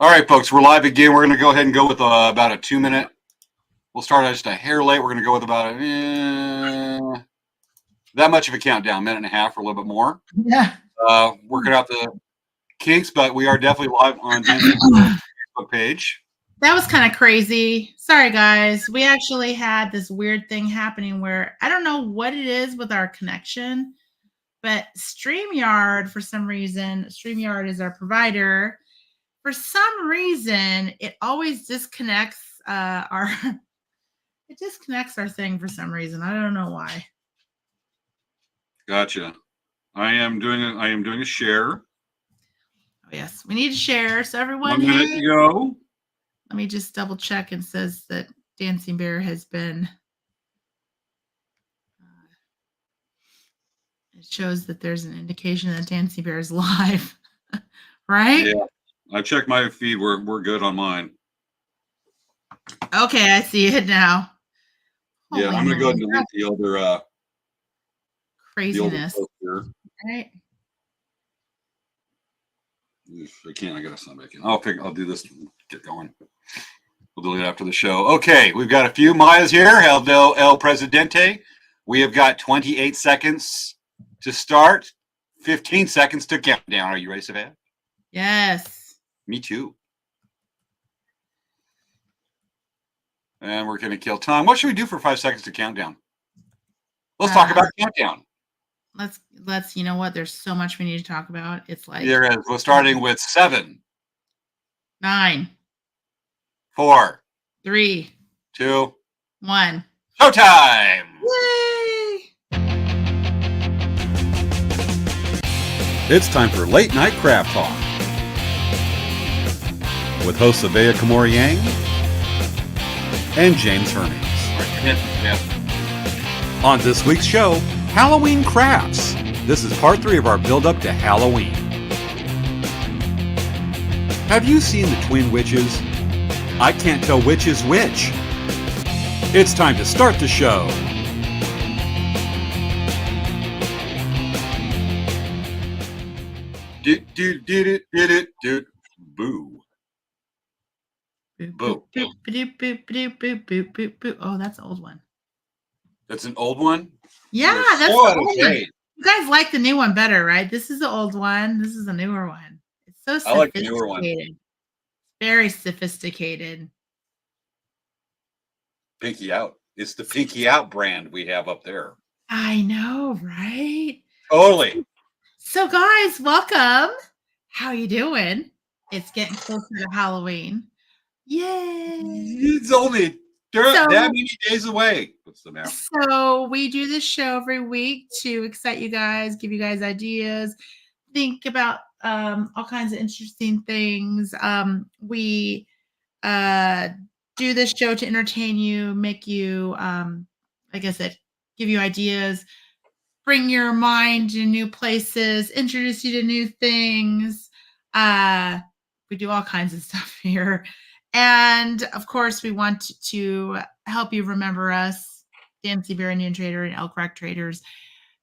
All right, folks, we're live again. We're going to go ahead and go with about a 2-minute. We'll start just a hair late. We're going to go with about that much of a countdown, minute and a half or a little bit more. Yeah. Working out the kinks, but we are definitely live on Dan's Facebook page. That was kind of crazy. Sorry, guys. We actually had this weird thing happening where I don't know what it is with our connection, but StreamYard, for some reason, StreamYard is our provider. For some reason, it always disconnects our thing for some reason. I don't know why. Gotcha. I am doing a share. Oh yes, we need to share. So everyone, 1 minute to go. Let me just double check and says that Dancing Bear has been. It shows that there's an indication that Dancing Bear is live, right? Yeah, I checked my feed. We're good on mine. Okay, I see it now. Yeah, I'm gonna go ahead and delete the older craziness. The older right? I can't. I gotta sign back in. I'll do this. Get going. We'll delete it after the show. Okay, we've got a few Mayas here. Hello, El Presidente. We have got 28 seconds to start, 15 seconds to count down. Are you ready, Svea? Yes. Me too. And we're going to kill time. What should we do for 5 seconds to countdown? Let's talk about countdown. Let's. You know what? There's so much we need to talk about. It's like there is. We're starting with 7, 9, 4, 3, 2, 1. Showtime! Yay! It's time for Late Night Craft Talk with hosts Svea Yang and James Hermes. On this week's show, Halloween crafts. This is part 3 of our build-up to Halloween. Have you seen the Twin Witches? I can't tell which is which. It's time to start the show. Boo. Boo. Oh, that's an old one. That's an old one? Yeah, You're that's so the old one. You guys like the new one better, right? This is the old one. This is the newer one. It's so sophisticated. I like the newer one. Very sophisticated. Pinky Out. It's the Pinky Out brand we have up there. I know, right? Totally. So, guys, welcome. How you doing? It's getting closer to Halloween. Yay! It's only that many days away. What's the matter? So we do this show every week to excite you guys, give you guys ideas, think about all kinds of interesting things. We do this show to entertain you, make you, like I said, give you ideas, bring your mind to new places, introduce you to new things. We do all kinds of stuff here. And of course, we want to help you remember us, Dancy Bear Indian Trader and Elk Rock Traders,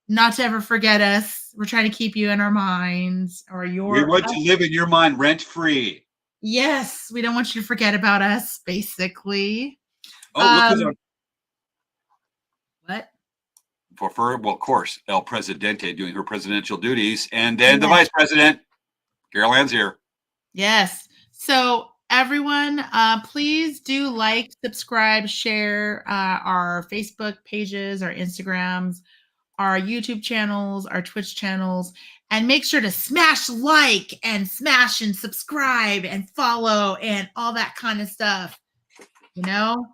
not to ever forget us. We're trying to keep you in our minds or your. We want to live in your mind rent free. Yes, we don't want you to forget about us, basically. Oh, look at what? Well, of course, El Presidente doing her presidential duties, and then the Vice President, Carol Ann's here. Yes. So everyone, please do like, subscribe, share our Facebook pages, our Instagrams, our YouTube channels, our Twitch channels, and make sure to smash like and smash and subscribe and follow and all that kind of stuff. You know,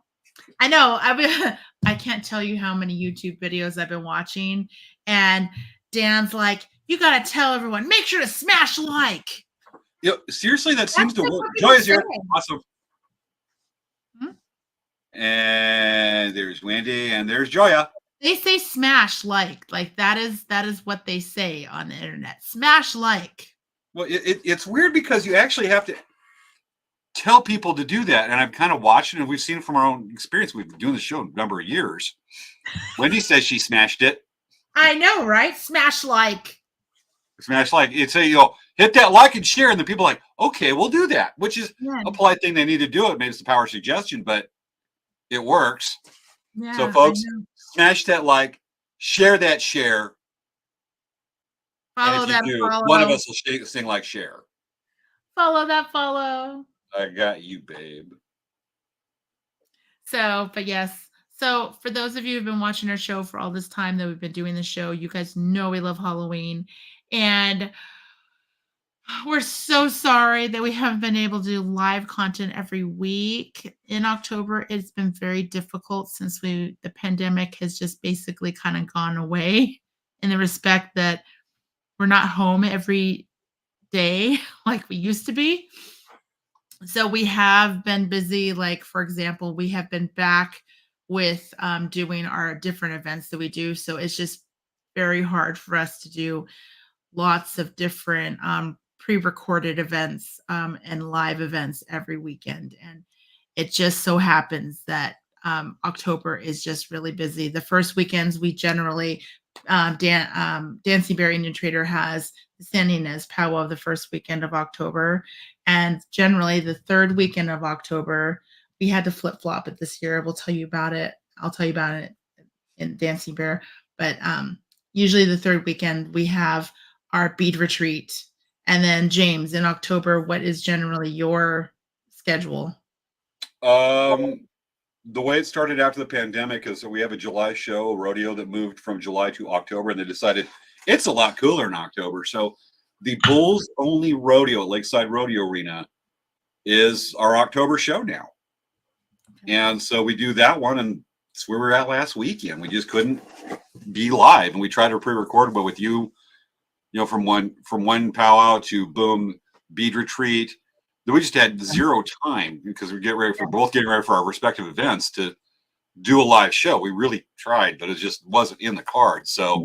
I know I can't tell you how many YouTube videos I've been watching, and Dan's like, you got to tell everyone, make sure to smash like. Yeah, seriously, that seems to work. Joya's here. Awesome. And there's Wendy, and there's Joya. They say smash like that is what they say on the internet. Smash like. Well, it's weird because you actually have to tell people to do that, and I'm kind of watching, and we've seen it from our own experience. We've been doing the show a number of years. Wendy says she smashed it. I know, right? Smash like. Smash like. It's say, hit that like and share, and the people are like, okay, we'll do that, which is Yeah. a polite thing they need to do. It makes the power suggestion, but it works. So, Yeah, I folks, know. smash that like, share that share, and Follow if you that do, one of follow. us will sing like share. Follow that follow. I got you, babe. So, but yes. So, for those of you who've been watching our show for all this time that we've been doing the show, you guys know we love Halloween. And we're so sorry that we haven't been able to do live content every week. In October, it's been very difficult since the pandemic has just basically kind of gone away in the respect that we're not home every day like we used to be. So we have been busy. Like, for example, we have been back with doing our different events that we do. So it's just very hard for us to do lots of different pre-recorded events and live events every weekend. And it just so happens that October is just really busy. The first weekends we generally Dancing Bear Indian Trader has the San Ynez powwow the first weekend of October, and generally the third weekend of October. We had to flip flop it this year. We'll tell you about it. I'll tell you about it in Dancing Bear, but usually the third weekend we have our bead retreat. And then James, in October, what is generally your schedule? The way it started after the pandemic is that we have a July show, a rodeo that moved from July to October, and they decided it's a lot cooler in October. So the Bulls only rodeo at Lakeside Rodeo Arena is our October show now. And so we do that one, and it's where we were at last weekend. We just couldn't be live, and we tried to pre-record, but with you, from one powwow to boom bead retreat, we just had zero time because we're getting ready for our respective events to do a live show. We really tried, but it just wasn't in the cards. So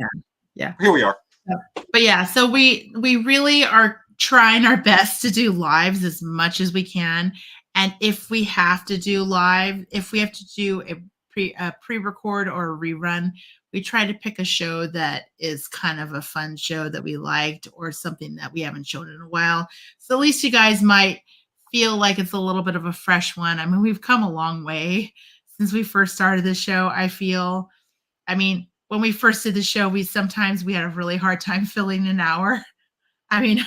yeah, here we are. But yeah, so we really are trying our best to do lives as much as we can. And if we have to do live, if we have to do a pre-record or a rerun, we try to pick a show that is kind of a fun show that we liked or something that we haven't shown in a while. So at least you guys might feel like it's a little bit of a fresh one. I mean, we've come a long way since we first started the show. I mean, when we first did the show, we had a really hard time filling an hour. I mean,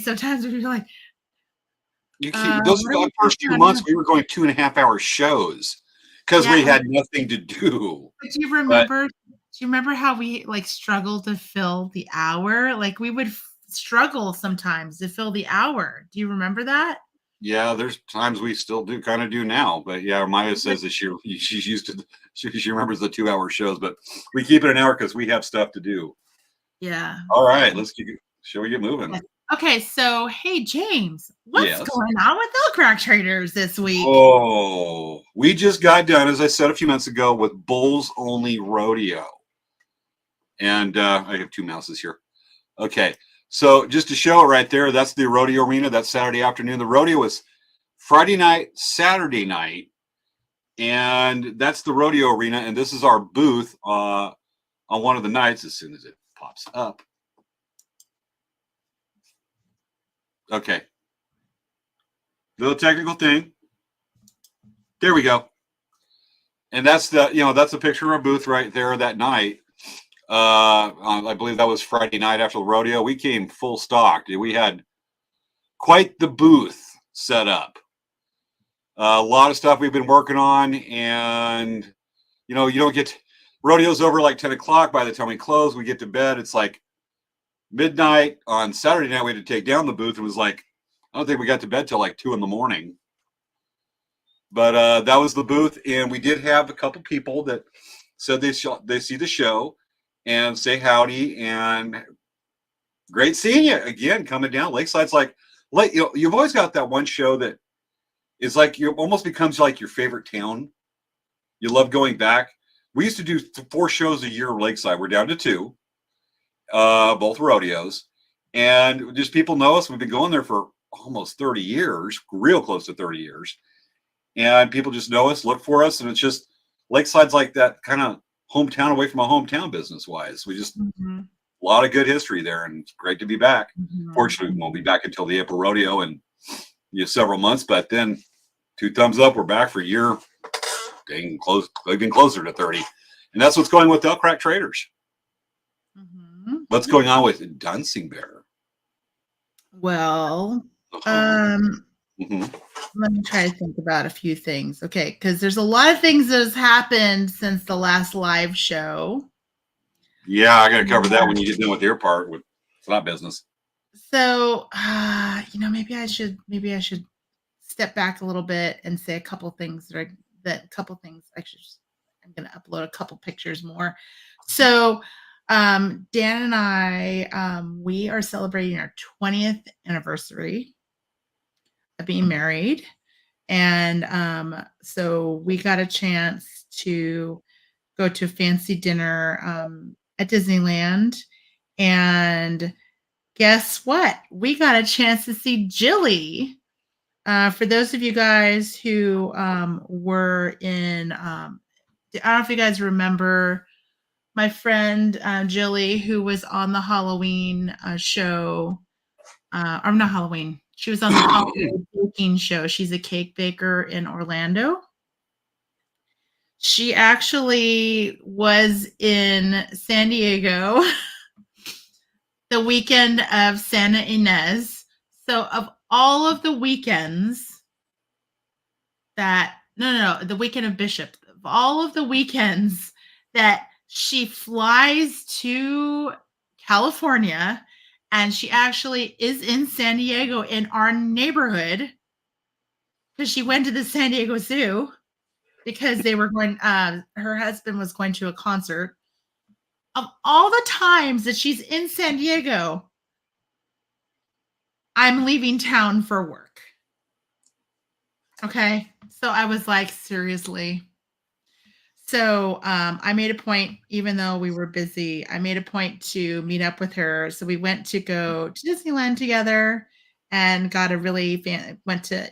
sometimes we'd be like, those first few months, we were going 2.5-hour shows because we had nothing to do. But do you remember how we like struggled to fill the hour? Like we would struggle sometimes to fill the hour. Do you remember that? Yeah, there's times we still kind of do now, but yeah, Maya says that she's used to she remembers the 2-hour shows, but we keep it an hour because we have stuff to do. Yeah. All right, shall we get moving? Yes. Okay, so hey James, what's Yes. going on with Elk Rock Traders this week? Oh, we just got done, as I said a few minutes ago, with Bulls Only Rodeo, and I have two mouses here. Okay. So just to show it right there, that's the rodeo arena. That's Saturday afternoon. The rodeo is Friday night, Saturday night, and that's the rodeo arena. And this is our booth on one of the nights as soon as it pops up. Okay. Little technical thing. There we go. And that's that's a picture of our booth right there that night. I believe that was Friday night after the rodeo. We came full stock. We had quite the booth set up. A lot of stuff we've been working on, and you don't get rodeos over like 10 o'clock. By the time we close, we get to bed. It's like midnight on Saturday night. We had to take down the booth. It was like, I don't think we got to bed till like 2 a.m. But that was the booth, and we did have a couple people that said they see the show and say howdy, and great seeing you again coming down. Lakeside's you've always got that one show that is like almost becomes like your favorite town. You love going back. We used to do 4 shows a year at Lakeside. We're down to 2, both rodeos, and just people know us. We've been going there for almost 30 years, real close to 30 years, and people just know us, look for us, and it's just Lakeside's like that kind of hometown away from a hometown business wise. We just lot of good history there, and it's great to be back. Mhm. Fortunately, we won't be back until the April rodeo in several months, but then 2 thumbs up, we're back for a year, getting close, even closer to 30. And that's what's going with Elk Crack Traders. Mhm. What's going on with Dancing Bear? Well, Mhm. let me try to think about a few things. Okay, because there's a lot of things that has happened since the last live show. Yeah, I got to cover that when you get done with your part. It's not business. So, maybe I should step back a little bit and say a couple things I'm going to upload a couple pictures more. So, Dan and I, we are celebrating our 20th anniversary of being married. And so we got a chance to go to a fancy dinner at Disneyland. And guess what? We got a chance to see Jilly. For those of you guys who were in, I don't know if you guys remember my friend Jilly, who was on the Halloween show, or not Halloween. She was on the holiday baking show. She's a cake baker in Orlando. She actually was in San Diego the weekend of Santa Ynez. So of all of the weekends the weekend of Bishop, of all of the weekends that she flies to California, and she actually is in San Diego in our neighborhood because she went to the San Diego Zoo because they were going, her husband was going to a concert. Of all the times that she's in San Diego, I'm leaving town for work. Okay. So I was like, seriously. So I made a point, even though we were busy, I made a point to meet up with her. So we went to go to Disneyland together and got a really went to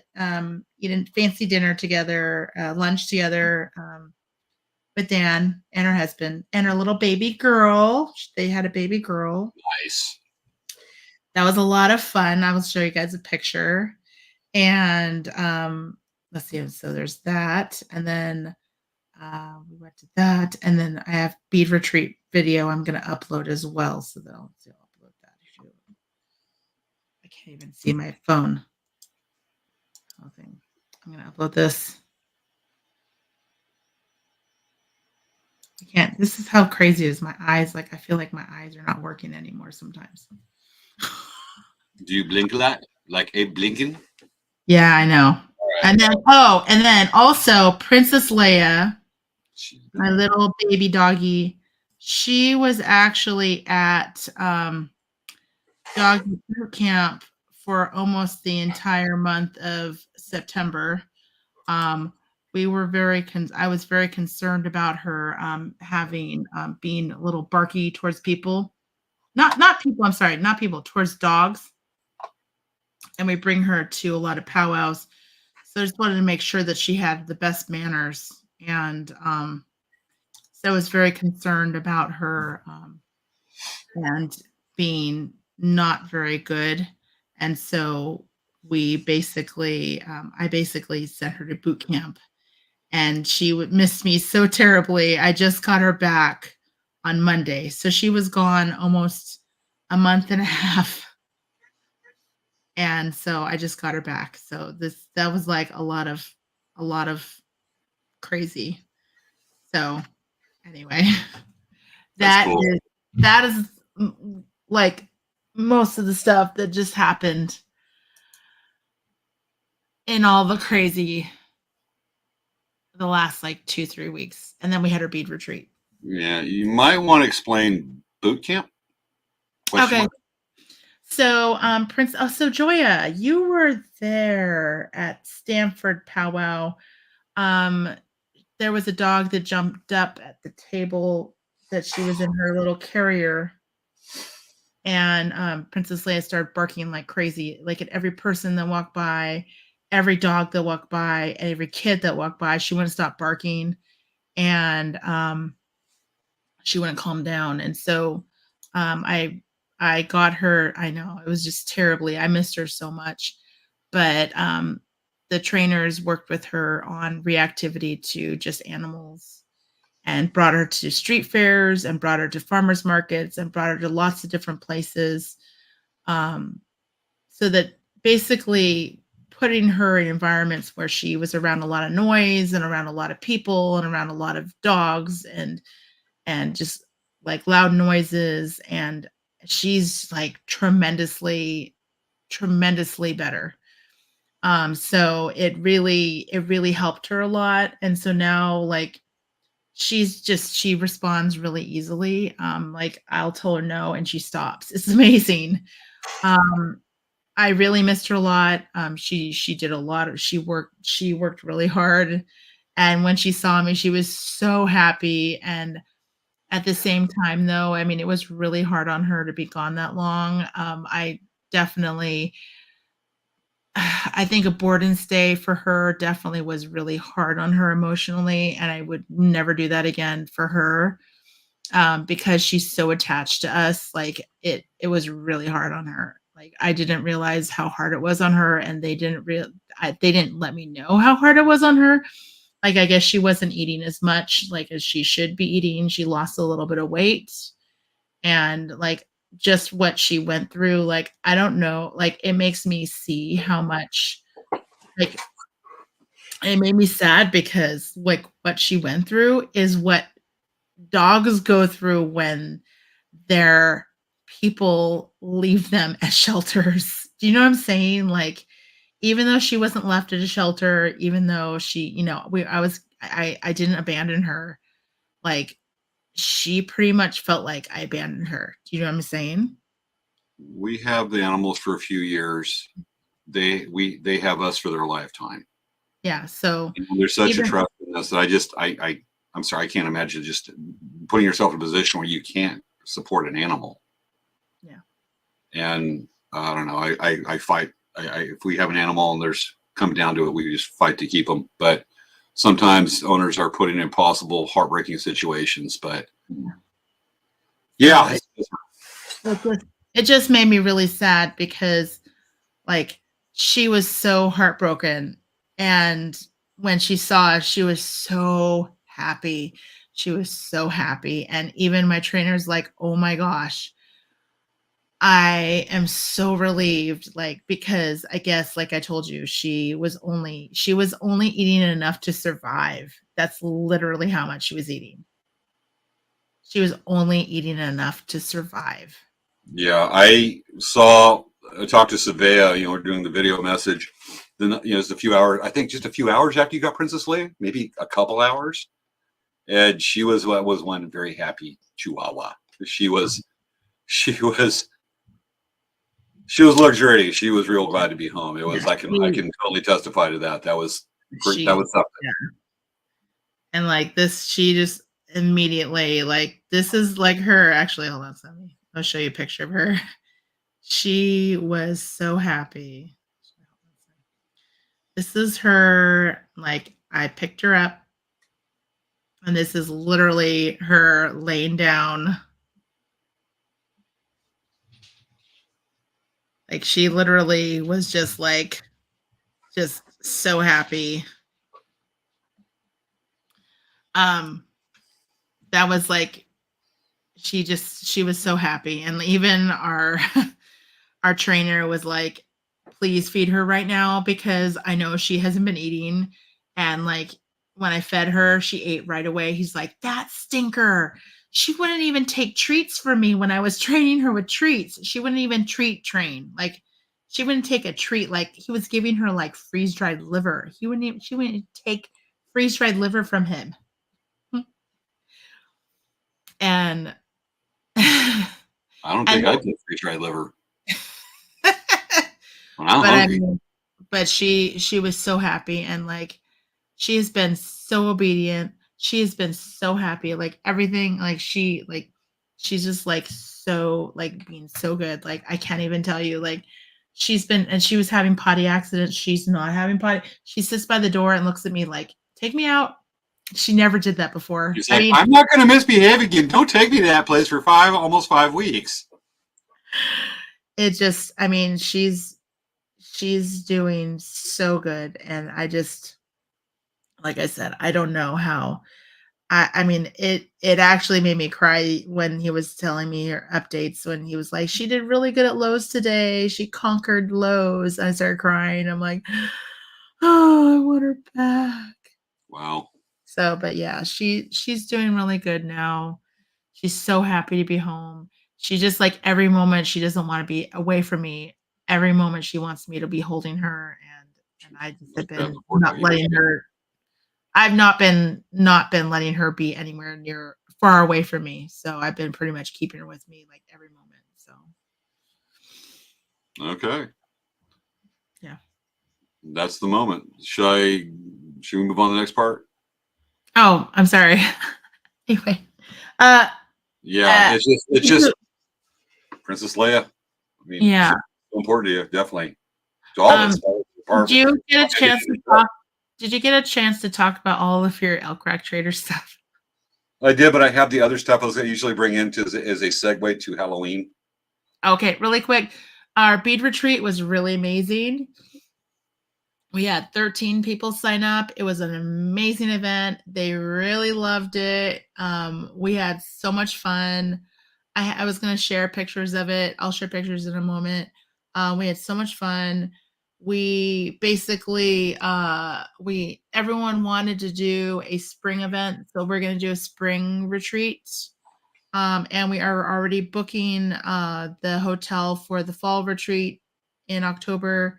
eat a fancy dinner together, lunch together with Dan and her husband and her little baby girl. They had a baby girl. Nice. That was a lot of fun. I will show you guys a picture. And let's see. So there's that. And then we went to that. And then I have bead retreat video I'm going to upload as well. So that I'll upload that. I can't even see my phone. I'm going to upload this. I can't. This is how crazy it is. My eyes, like I feel like my eyes are not working anymore sometimes. Do you blink a lot? Like Abe blinking? Yeah, I know. Right. And then also Princess Leia, my little baby doggy, she was actually at doggy boot camp for almost the entire month of September. We were I was very concerned about her having being a little barky towards people. Not people, I'm sorry, not people, towards dogs. And we bring her to a lot of powwows. So I just wanted to make sure that she had the best manners. And so I was very concerned about her and being not very good. And so we basically, I basically sent her to boot camp. And she would miss me so terribly. I just got her back on Monday. So she was gone almost a month and a half. And so I just got her back. So that was like a lot of crazy. So anyway, that is like most of the stuff that just happened in all the crazy the last like 2-3 weeks. And then we had our bead retreat. Yeah, you might want to explain boot camp. Okay. So so Joya, you were there at Stanford powwow. There was a dog that jumped up at the table that she was in her little carrier. And Princess Leia started barking like crazy, like at every person that walked by, every dog that walked by, every kid that walked by. She wouldn't stop barking, and she wouldn't calm down. And so I got her. I know it was just terribly. I missed her so much, but the trainers worked with her on reactivity to just animals and brought her to street fairs and brought her to farmers markets and brought her to lots of different places. Um, so that basically putting her in environments where she was around a lot of noise and around a lot of people and around a lot of dogs and just like loud noises, and she's like tremendously better. So it really helped her a lot, and so now like she responds really easily. Like I'll tell her no and she stops. It's amazing. um I really missed her a lot. She did a lot of she worked really hard, and when she saw me, she was so happy. And at the same time, though, I mean, it was really hard on her to be gone that long. I definitely, I think a board and stay for her definitely was really hard on her emotionally, and I would never do that again for her, because she's so attached to us. Like it was really hard on her. Like I didn't realize how hard it was on her, and they didn't let me know how hard it was on her. Like I guess she wasn't eating as much like as she should be eating. She lost a little bit of weight, and like just what she went through, like I don't know, like it makes me see how much, like it made me sad because like what she went through is what dogs go through when their people leave them at shelters. Do you know what I'm saying? Like, even though she wasn't left at a shelter, even though she, I didn't abandon her. Like, she pretty much felt like I abandoned her. Do you know what I'm saying? We have the animals for a few years. They have us for their lifetime. Yeah. So There's such a even trust in us that I'm sorry, I can't imagine just putting yourself in a position where you can't support an animal. yeah, And I don't know. I fight. If we have an animal and there's come down to it, we just fight to keep them. But sometimes owners are put in impossible, heartbreaking situations. But yeah, it just made me really sad because like she was so heartbroken, and when she saw us, she was so happy. She was so happy, and even my trainer's like, "Oh my gosh, I am so relieved," like because I guess like I told you, she was only eating enough to survive. That's literally how much she was eating. She was only eating enough to survive. yeah. I talked to Svea. We're doing the video message. Then it's a few hours. I think just a few hours after you got Princess Leia, maybe a couple hours, and she was one very happy Chihuahua. She was she was she was luxuriating. She was real glad to be home. It was Yeah, I can totally testify to that. That was great. That she was something. yeah. And like this, she just immediately like this is like her. Actually, hold on, Sammy. I'll show you a picture of her. She was so happy. This is her. Like I picked her up, and this is literally her laying down. Like she literally was just so happy. Um, that was like she was so happy, and even our our trainer was like, please feed her right now because I know she hasn't been eating. And like when I fed her, she ate right away. He's like, that stinker, she wouldn't even take treats from me when I was training her with treats. She wouldn't even treat train. Like she wouldn't take a treat. Like he was giving her like freeze dried liver. She wouldn't take freeze dried liver from him. And I don't and think I did freeze dried liver when I'm but I hungry. mean, but she was so happy, and like she has been so obedient. She has been so happy. Like everything, she's just like so like being so good. Like I can't even tell you. Like she was having potty accidents. She's not having potty. She sits by the door and looks at me like, take me out. She never did that before. She's like, I'm not going to misbehave again. Don't take me to that place for almost 5 weeks. It just, I mean, she's doing so good. And I just, like I said, I don't know how. I mean, it actually made me cry when he was telling me her updates, when he was like, she did really good at Lowe's today. She conquered Lowe's. I started crying. I'm like, oh, I want her back. Wow. So, but yeah, she's doing really good now. She's so happy to be home. She just, like, every moment she doesn't want to be away from me. Every moment she wants me to be holding her, and I just have been not letting her. I've not been letting her be anywhere near far away from me. So I've been pretty much keeping her with me, like, every moment. So okay. Yeah. That's the moment. Should we move on to the next part? Oh, I'm sorry. Anyway. Yeah, it's just Princess Leia. I mean, yeah. so important to you, definitely. To all of us. Did you get a chance to talk? Did you get a chance to talk about all of your Elk Rack Trader stuff? I did, but I have the other stuff I was going to usually bring into as a segue to Halloween. Okay, really quick. Our bead retreat was really amazing. We had 13 people sign up. It was an amazing event. They really loved it. We had so much fun. I was going to share pictures of it. I'll share pictures in a moment. We had so much fun. We basically, everyone wanted to do a spring event. So we're going to do a spring retreat. And we are already booking the hotel for the fall retreat in October.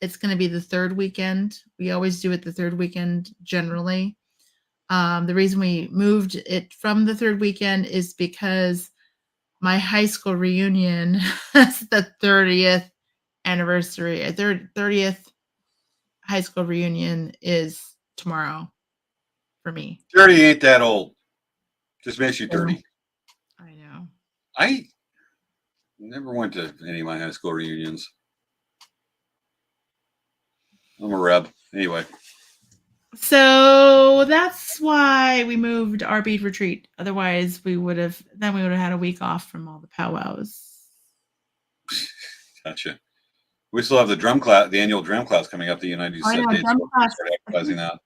It's going to be the third weekend. We always do it the third weekend generally. The reason we moved it from the third weekend is because my high school reunion is the 30th anniversary. 30th high school reunion is tomorrow for me. 30 ain't that old. Just makes you 30. I know. I never went to any of my high school reunions. I'm a reb. Anyway. So that's why we moved our bead retreat. Otherwise, we would have had a week off from all the powwows. Gotcha. We still have the drum class, the annual drum class coming up. The United States dates. Drum class. Start advertising that.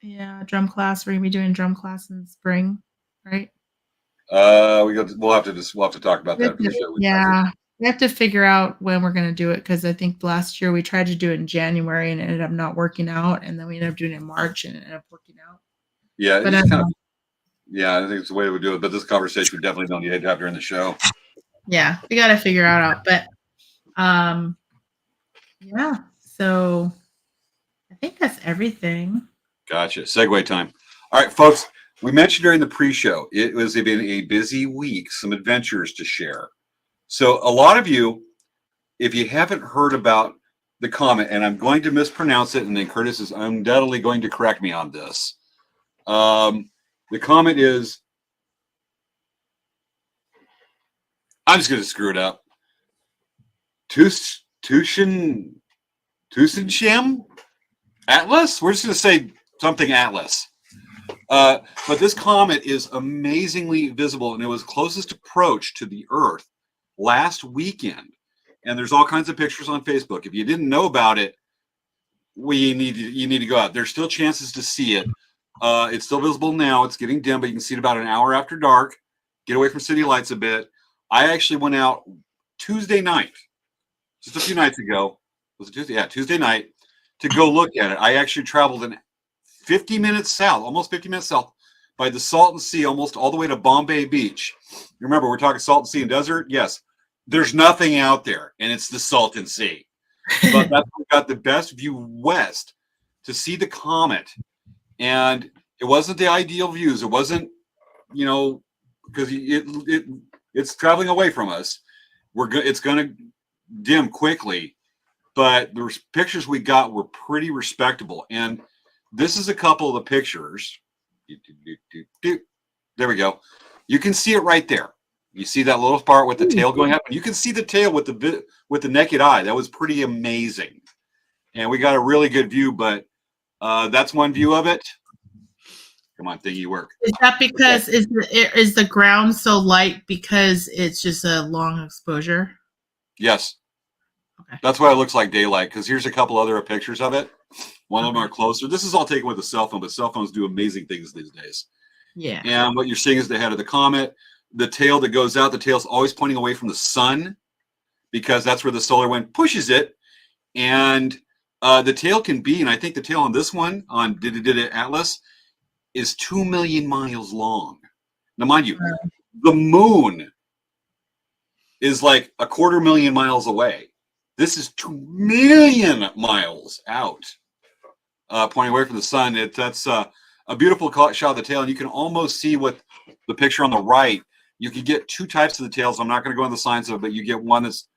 Yeah, drum class. We're gonna be doing drum class in the spring, right? We'll have to talk about that for the show. Yeah, we have to figure out when we're gonna do it, because I think last year we tried to do it in January and it ended up not working out, and then we ended up doing it in March and it ended up working out. Yeah, but I think it's the way we do it. But this conversation we definitely don't need to have during the show. Yeah, we got to figure it out. But yeah. So I think that's everything. Gotcha. Segue time. All right, folks. We mentioned during the pre-show, it was been a busy week, some adventures to share. So a lot of you, if you haven't heard about the comet, and I'm going to mispronounce it, and then Curtis is undoubtedly going to correct me on this. The comet is, I'm just going to screw it up. Tushinsham Atlas? We're just going to say something Atlas. But this comet is amazingly visible, and it was closest approach to the Earth last weekend. And there's all kinds of pictures on Facebook. If you didn't know about it, you need to go out. There's still chances to see it. It's still visible now. It's getting dim, but you can see it about an hour after dark. Get away from city lights a bit. I actually went out Tuesday night, just a few nights ago. Was it Tuesday? Yeah, Tuesday night, to go look at it. I actually traveled in 50 minutes south, almost 50 minutes south, by the Salton Sea, almost all the way to Bombay Beach. Remember, we're talking Salton Sea and desert? Yes. There's nothing out there, and it's the Salton Sea. But that's got the best view west to see the comet. And it wasn't the ideal views. It wasn't, because it's traveling away from us. It's going to dim quickly. But the pictures we got were pretty respectable. And this is a couple of the pictures. There we go. You can see it right there. You see that little part with the tail going up. You can see the tail with the naked eye. That was pretty amazing. And we got a really good view, but that's one view of it. Come on, thingy work. Is that because is the ground so light because it's just a long exposure? Yes. Okay. That's why it looks like daylight, because here's a couple other pictures of it. One of them are closer. This is all taken with a cell phone, but cell phones do amazing things these days. Yeah. And what you're seeing is the head of the comet. The tail that goes out, the tail's always pointing away from the sun because that's where the solar wind pushes it. And the tail can be, and I think the tail on this one, on Did It Atlas, is 2 million miles long. Now, mind you, the moon is like 250,000 miles away. This is 2 million miles out, pointing away from the sun. That's a beautiful shot of the tail, and you can almost see what the picture on the right. You can get two types of the tails. I'm not going to go into the science of it, but you get one that's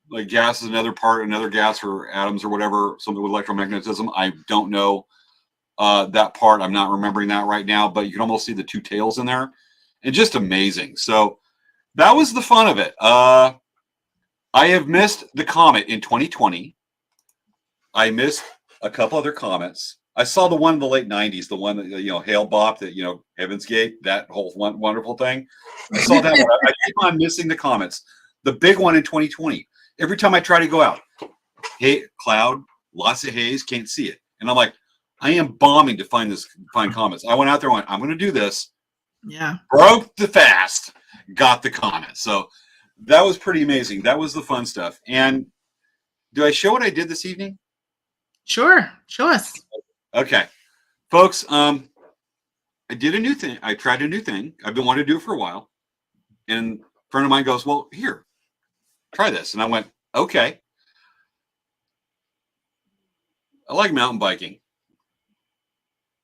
like gas is another gas or atoms or whatever, something with electromagnetism. I don't know that part. I'm not remembering that right now, but you can almost see the two tails in there, and just amazing. So that was the fun of it. I have missed the comet in 2020. I missed a couple other comets. I saw the one in the late 90s, the one that, Hale Bopp, that, Heaven's Gate, that whole wonderful thing. I saw that one. I keep on missing the comets. The big one in 2020. Every time I try to go out, hey, cloud, lots of haze, can't see it. And I'm like, I am bombing to find comets. I went out there and went, I'm going to do this. Yeah. Broke the fast, got the comet. So that was pretty amazing. That was the fun stuff. And do I show what I did this evening? Sure. Show us. Okay. Folks, I did a new thing. I tried a new thing. I've been wanting to do it for a while. And a friend of mine goes, well, here, try this. And I went, okay. I like mountain biking.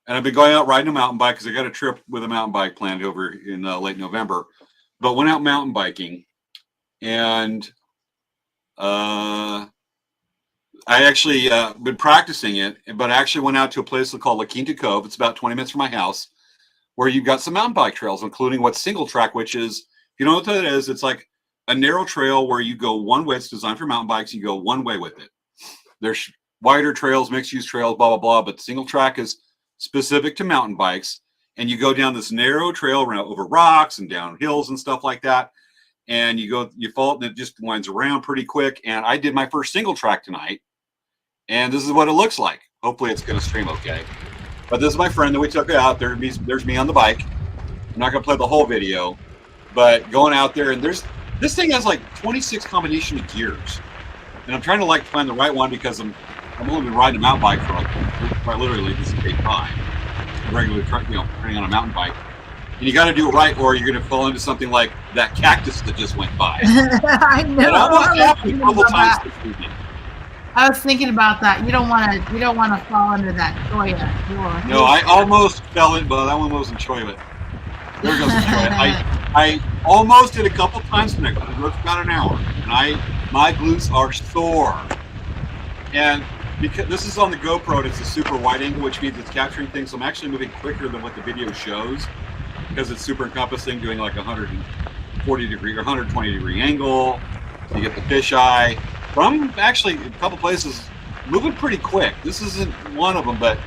And I've been going out riding a mountain bike because I got a trip with a mountain bike planned over in late November. But went out mountain biking. And I actually been practicing it, but I actually went out to a place called La Quinta Cove. It's about 20 minutes from my house, where you've got some mountain bike trails, including what's single track, which is, if you know what that is, it's like a narrow trail where you go one way. It's designed for mountain bikes. You go one way with it. There's wider trails, mixed use trails, blah, blah, blah. But single track is specific to mountain bikes. And you go down this narrow trail around over rocks and down hills and stuff like that. And you fall, and it just winds around pretty quick. And I did my first single track tonight. And this is what it looks like. Hopefully it's going to stream okay. But this is my friend that we took out. There's me on the bike. I'm not going to play the whole video. But going out there, and this thing has like 26 combination of gears. And I'm trying to find the right one because I'm only been riding a mountain bike for quite literally this is day 5. I'm regularly riding on a mountain bike. And you got to do it right, or you're going to fall into something like that cactus that just went by. I know. It almost happened a couple times this evening. I was thinking about that. You don't want to fall under that cholla. No, I almost fell in, but that one wasn't cholla. There goes the cholla. I almost did a couple times tonight. It was about an hour, and my glutes are sore. And because this is on the GoPro, it's a super wide angle, which means it's capturing things. So I'm actually moving quicker than what the video shows because it's super encompassing, doing like 140 degree or 120 degree angle. You get the fisheye. But I'm actually in a couple places moving pretty quick. This isn't one of them, but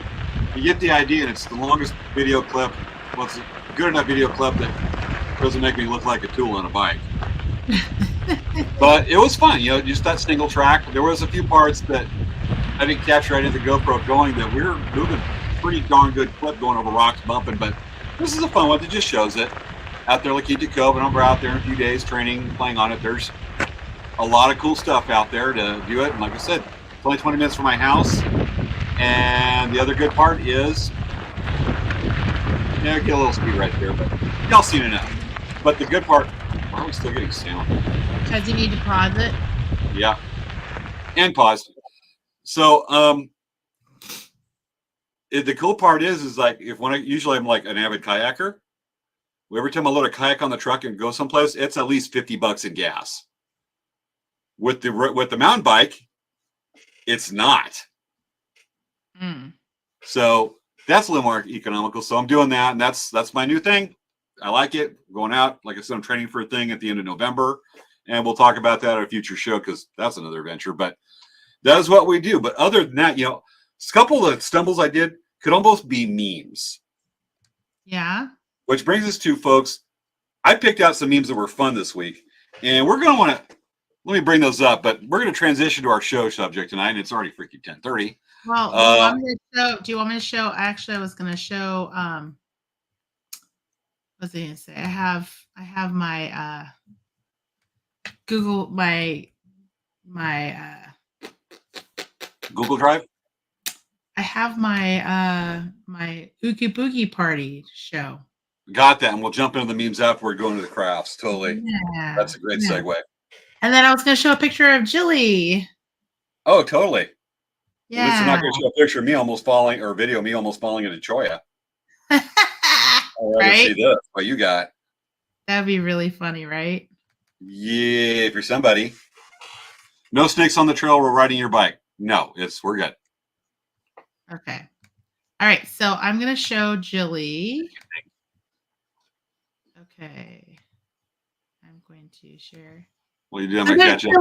you get the idea, and it's the longest video clip. Well, it's a good enough video clip that doesn't make me look like a tool on a bike. But it was fun, just that single track. There was a few parts that I didn't capture right into the GoPro going that we were moving pretty darn good clip going over rocks, bumping. But this is a fun one that just shows it. Out there, La Quinta Cove, and we're out there in a few days training, playing on it. There's a lot of cool stuff out there to do it. And like I said, it's only 20 minutes from my house. And the other good part is, get a little speed right there, but y'all seen enough. But the good part, why are we still getting sound? Because you need to pause it. Yeah. And pause. So, the cool part is like, usually I'm like an avid kayaker. Every time I load a kayak on the truck and go someplace, it's at least $50 in gas. With the mountain bike, it's not. So that's a little more economical. So I'm doing that, and that's my new thing. I like it. Going out, like I said, I'm training for a thing at the end of November, and we'll talk about that at a future show because that's another adventure. But that is what we do. But other than that, a couple of stumbles I did, could almost be memes. Yeah. Which brings us to, folks, I picked out some memes that were fun this week, and we're going to want to, let me bring those up, but we're going to transition to our show subject tonight, and it's already freaking 10:30. Well, do you want me to show? Do you want me to show? Actually, I was going to show. What's I going to say? I have my Google my Google Drive. I have my my Oogie Boogie Party show. Got that, and we'll jump into the memes after we're going to the crafts. Totally. Yeah, That's a great segue. And then I was going to show a picture of Jilly. Oh, totally. Yeah. At least I'm not going to show a picture of me almost falling, or video of me almost falling into Choya. I'd rather see this. What you got? That'd be really funny, right? Yeah, if you're somebody. No snakes on the trail. We're riding your bike. No, we're good. Okay. All right. So I'm going to show Jilly. Okay. I'm going to share. Well, you did. I'm going to catch up.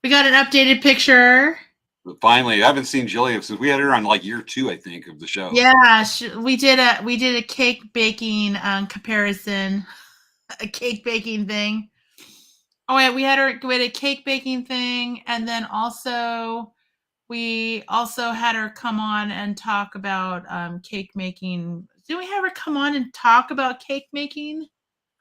We got an updated picture. But finally, I haven't seen Jilly since we had her on like year 2, I think, of the show. Yeah, we did a cake baking comparison, a cake baking thing. Oh wait, we had a cake baking thing, and then we also had her come on and talk about cake making. Did we have her come on and talk about cake making?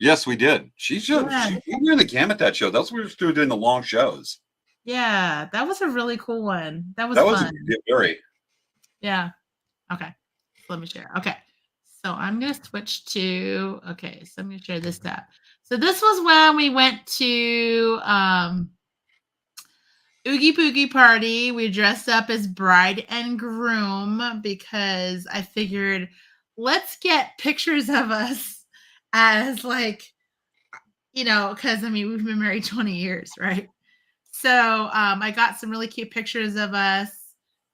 Yes, we did. She ran the gamut that show. That's what we were doing the long shows. Yeah, that was a really cool one. That was fun. Very. Yeah. Okay. Let me share. Okay. So I'm going to switch to, okay. So I'm going to share this tab. So this was when we went to Oogie Boogie Party. We dressed up as bride and groom because I figured let's get pictures of us as like, because I mean, we've been married 20 years, right? So I got some really cute pictures of us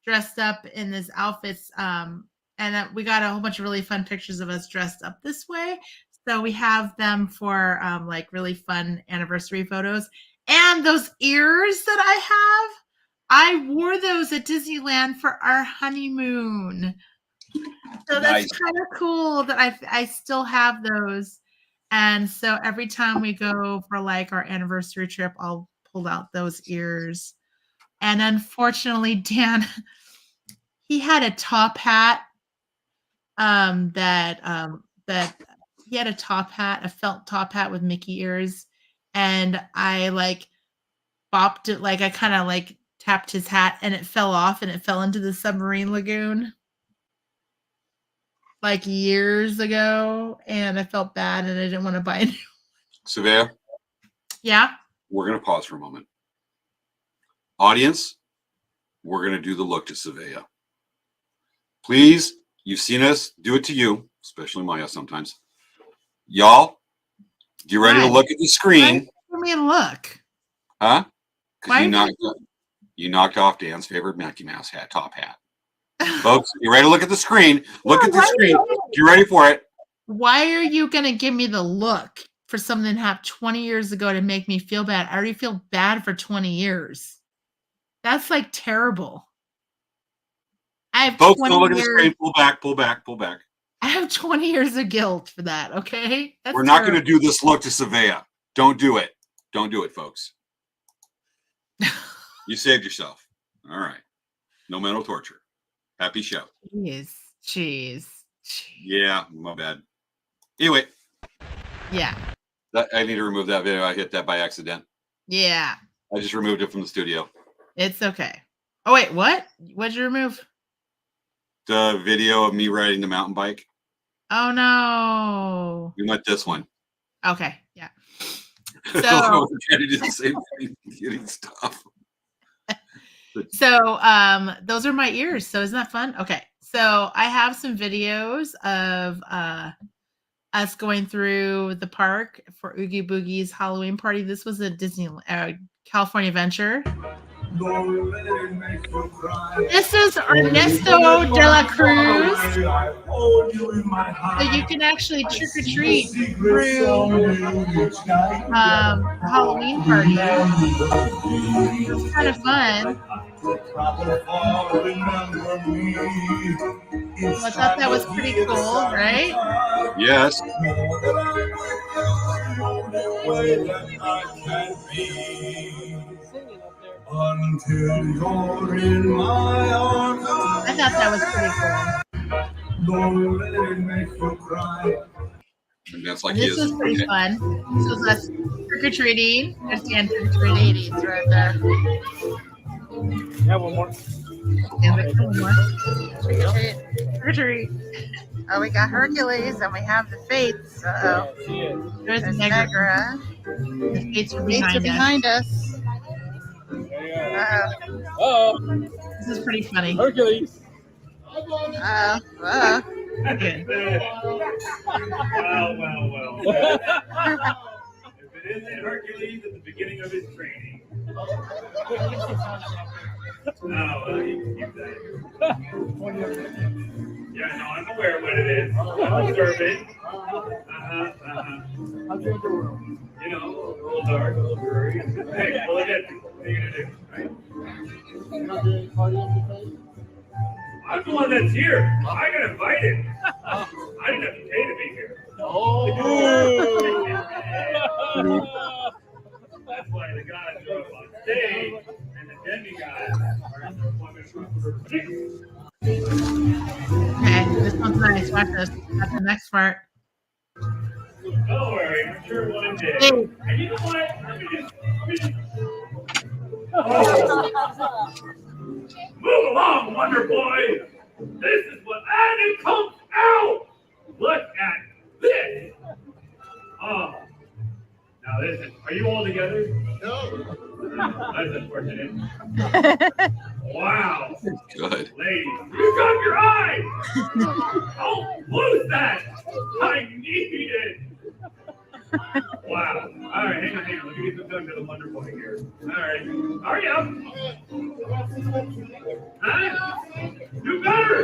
dressed up in these outfits. And we got a whole bunch of really fun pictures of us dressed up this way. So we have them for like really fun anniversary photos. And those ears that I wore those at Disneyland for our honeymoon. So that's kind of cool that I still have those. And so every time we go for like our anniversary trip, I'll pull out those ears. And unfortunately, Dan, he had a top hat that he had a top hat, a felt top hat with Mickey ears. And I like bopped it, like I kind of like tapped his hat and it fell off and it fell into the submarine lagoon like years ago. And I felt bad and I didn't want to buy a new one. Svea? Yeah? We're going to pause for a moment. Audience, we're going to do the look to Svea. Please, you've seen us do it to you, especially Maya sometimes. Y'all, get ready to look at the screen. Give me a look. Huh? Because you knocked off Dan's favorite Mickey Mouse hat, top hat. Folks, you ready to look at the screen? Look at the screen. You ready for it? Why are you going to give me the look for something that happened 20 years ago to make me feel bad? I already feel bad for 20 years. That's like terrible. I have Folks, don't look at the screen. Pull back, pull back, pull back. I have 20 years of guilt for that, okay? We're not going to do this look to Svea. Don't do it. Don't do it, folks. You saved yourself. All right. No mental torture. Happy show. Jeez. Yeah, my bad. Anyway. Yeah. I need to remove that video. I hit that by accident. Yeah. I just removed it from the studio. It's okay. Oh, wait, what? What'd you remove? The video of me riding the mountain bike. Oh, no. You meant this one. Okay, yeah. So we're trying to do the same thing, getting stuff. So those are my ears. So isn't that fun? Okay. So I have some videos of us going through the park for Oogie Boogie's Halloween party. This was a Disney California Adventure. This is Ernesto de la Cruz. So you can actually trick or treat through Halloween party. It's kind of fun. I thought that was pretty cool, right? Yes. Until you're in my arms, I thought that was pretty cool. don't let it make you cry. And that's like And he this is. was pretty fun. This was us trick-or-treating. There's Dan trick-or-treating right there. Yeah, one more. And like, one more. Trick-or-treat. Trick-or-treat. Oh, we got Hercules and we have the Fates. Uh-oh. There's Negra. The Fates are behind us. Uh-oh. Oh, This is pretty funny. Hercules. Uh-oh. Uh-oh. Good. Well. If it isn't Hercules at the beginning of his training. No, you keep that. Yeah, no, I'm aware of what it is. I'm observing. You know, a little dark, a little blurry. Hey, well, again, what are you gonna do, right? I'm the one that's here. I got invited. I didn't have to pay to be here. That's why the gods are up on stage and the demigods are in the woman. Okay, this one's nice. Watch this. That's the next part. Don't worry, I'm sure one day. Hey. And you know what? Let me just Oh. Move along, Wonder Boy. This is what Annie comes out. Look at this. Oh. Now listen, are you all together? No. That's unfortunate. Wow. Good. Ladies, you got your eyes. Don't lose that. I need it. Wow. All right, hang on. Let me get some time to the Wonder Boy here. All right. Hurry up. Huh? Do better.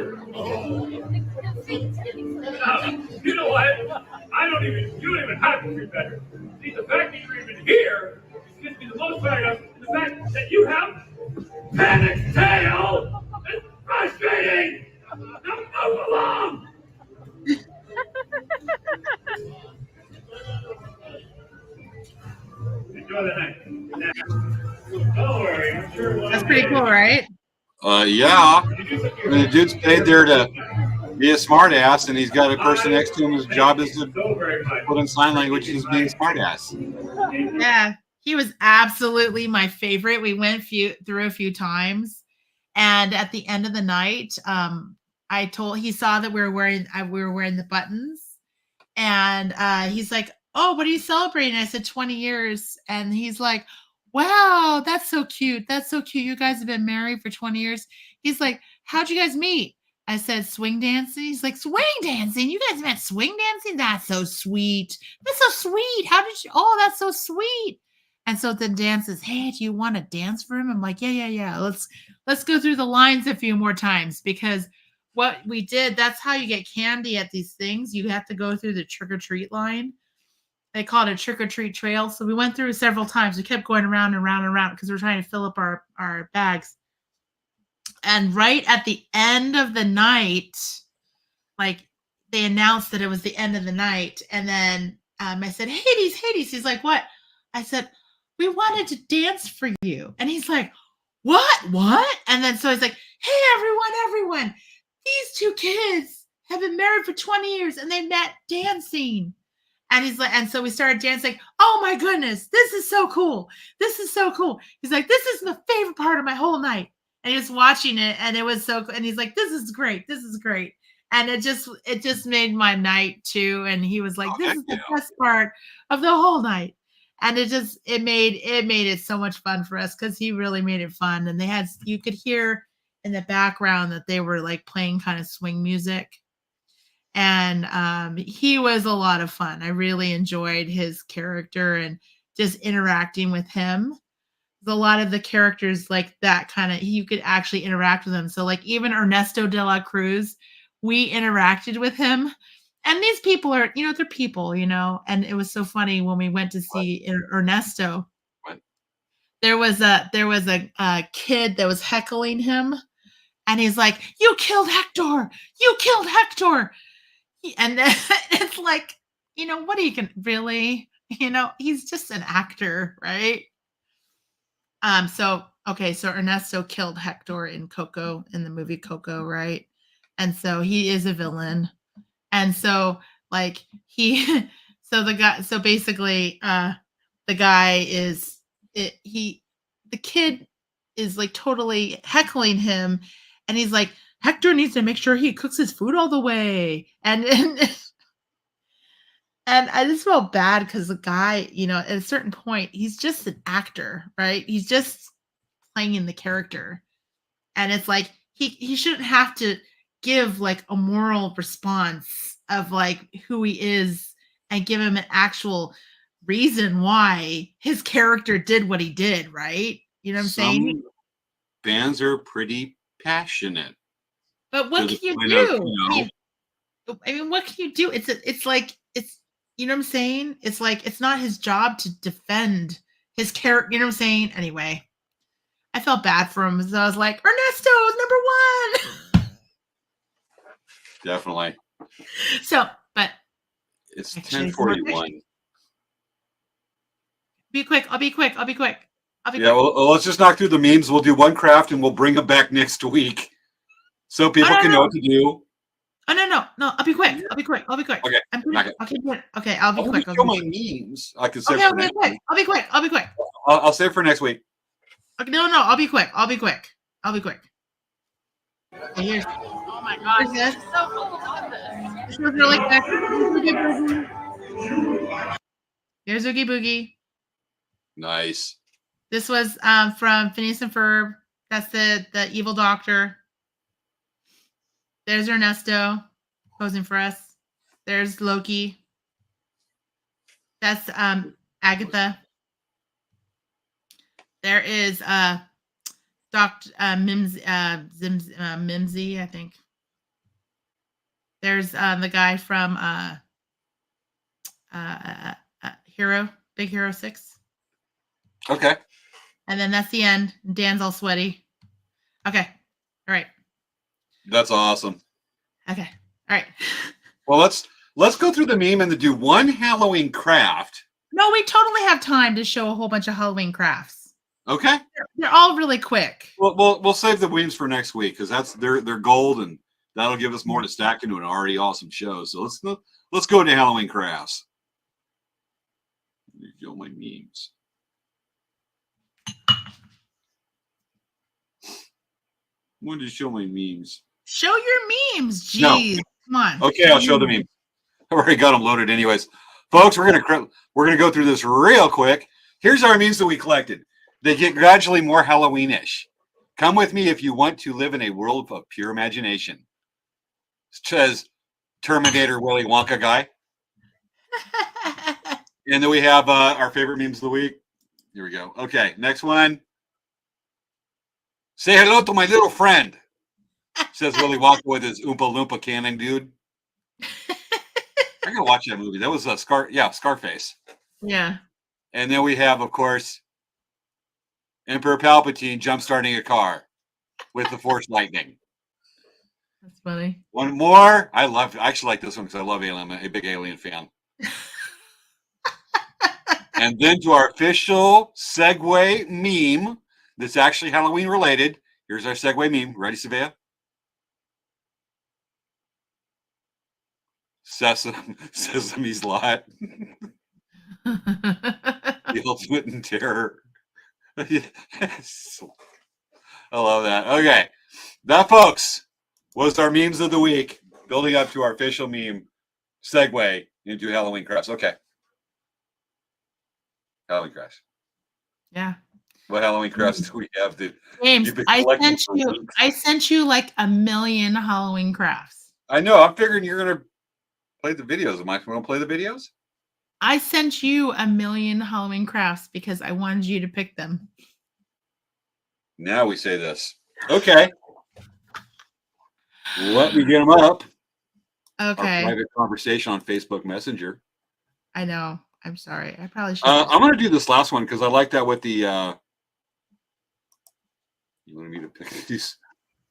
You know what? You don't even have to do better. See, the fact that you're even here gives me the most fired up. The fact that you have panic tail is frustrating. Now move along. Enjoy the night. Don't worry, I'm sure. That's pretty cool, right? Yeah. I mean, the dude's paid there to be a smart ass, and he's got a person next to him whose job is to put in sign language and he's being a smart ass. Yeah, he was absolutely my favorite. We went through a few times, and at the end of the night, he saw that we were wearing the buttons, and he's like, "Oh, what are you celebrating?" I said 20 years, and he's like, "Wow, that's so cute. That's so cute. You guys have been married for 20 years." He's like, "How'd you guys meet?" I said, "Swing dancing." He's like, "Swing dancing? You guys met swing dancing? That's so sweet. That's so sweet. How did you? Oh, that's so sweet." And so then Dan says, "Hey, do you want to dance for him?" I'm like, yeah. Let's go through the lines a few more times, because what we did, that's how you get candy at these things. You have to go through the trick-or-treat line. They call it a trick-or-treat trail. So we went through several times. We kept going around and around and around because we're trying to fill up our bags. And right at the end of the night, like, they announced that it was the end of the night. And then I said, Hades. He's like, "What?" I said, "We wanted to dance for you." And he's like, What? And then so he's like, "Hey, everyone. These two kids have been married for 20 years and they met dancing." And he's like, and so we started dancing. "Oh my goodness, this is so cool. He's like, "This is my favorite part of my whole night." And he was watching it, and it was so cool. And he's like, "This is great. And it just made my night too. And he was like, "This is the best part of the whole night." And it made it so much fun for us, because he really made it fun. And you could hear in the background that they were like playing kind of swing music. And he was a lot of fun. I really enjoyed his character and just interacting with him. A lot of the characters like that kind of, you could actually interact with them. So like even Ernesto de la Cruz, we interacted with him. And these people are, they're people, and it was so funny when we went to see Ernesto. What? there was a kid that was heckling him, and he's like, "You killed Hector! You killed Hector!" And then it's like, what are you gonna really? He's just an actor, right? So Ernesto killed Hector in the movie Coco, right? And so he is a villain. And so like basically the guy is the kid is like totally heckling him, and he's like, Hector needs to make sure he cooks his food all the way. And I just felt bad because the guy, at a certain point, he's just an actor, right? He's just playing in the character. And it's like he shouldn't have to give like a moral response of like who he is and give him an actual reason why his character did what he did, right? You know what I'm saying? Some fans are pretty passionate. But what can you do? I mean, what can you do? It's like you know what I'm saying? It's like it's not his job to defend his character. You know what I'm saying? Anyway, I felt bad for him, so I was like, Ernesto's number 1. Definitely. So, but it's actually, 10:41. Be quick. I'll be quick. Yeah, quick. well, let's just knock through the memes. We'll do one craft and we'll bring them back next week so people can know what to do. Oh no! I'll be quick. Okay. I'll be quick. Show my memes. I can say okay, I'll be quick. I'll be quick. I'll save for next week. Okay, no, I'll be quick. Okay, here's. Oh my God! Here's this. So cool. This was really quick. Here's Oogie Boogie. Nice. This was from Phineas and Ferb. That's the evil doctor. There's Ernesto posing for us. There's Loki. That's Agatha. There is Dr. Mimsy, I think. There's the guy from Big Hero 6. Okay. And then that's the end. Dan's all sweaty. Okay. All right. That's awesome. Okay. All right. Well, let's go through the meme and do one Halloween craft. No, we totally have time to show a whole bunch of Halloween crafts. Okay. They're all really quick. We'll save the memes for next week because they're gold and that'll give us more to stack into an already awesome show. So let's go into Halloween crafts. Let me show my memes. When did you show my memes? Show your memes. Jeez. No. Come on. Okay, I'll show the memes. I already got them loaded anyways. Folks, we're gonna go through this real quick. Here's our memes that we collected. They get gradually more Halloweenish. Come with me if you want to live in a world of pure imagination. Says Terminator Willy Wonka guy. And then we have our favorite memes of the week. Here we go. Okay, next one. Say hello to my little friend. Says Willy Wonka with his Oompa Loompa cannon dude. I gotta watch that movie. That was Scarface. Yeah. And then we have, of course, Emperor Palpatine jump-starting a car with the Force lightning. That's funny. One more. I actually like this one because I love Alien. I'm a big Alien fan. And then to our official segue meme that's actually Halloween related. Here's our segue meme. Ready, Svea? Sesame's Lot. The ultimate in terror. Yes. I love that. Okay. That, folks, was our memes of the week, building up to our official meme segue into Halloween crafts. Okay. Halloween crafts. Yeah. What Halloween crafts do we have? James, I sent you like 1 million Halloween crafts. I know. I'm figuring you're going to play the videos. Am I going to play the videos? I sent you 1 million Halloween crafts because I wanted you to pick them. Now we say this. Okay. Let me get them up. Okay. Our private conversation on Facebook Messenger. I know. I'm sorry. I probably should. I'm going to do this last one because I like that with the You wanted me to pick these?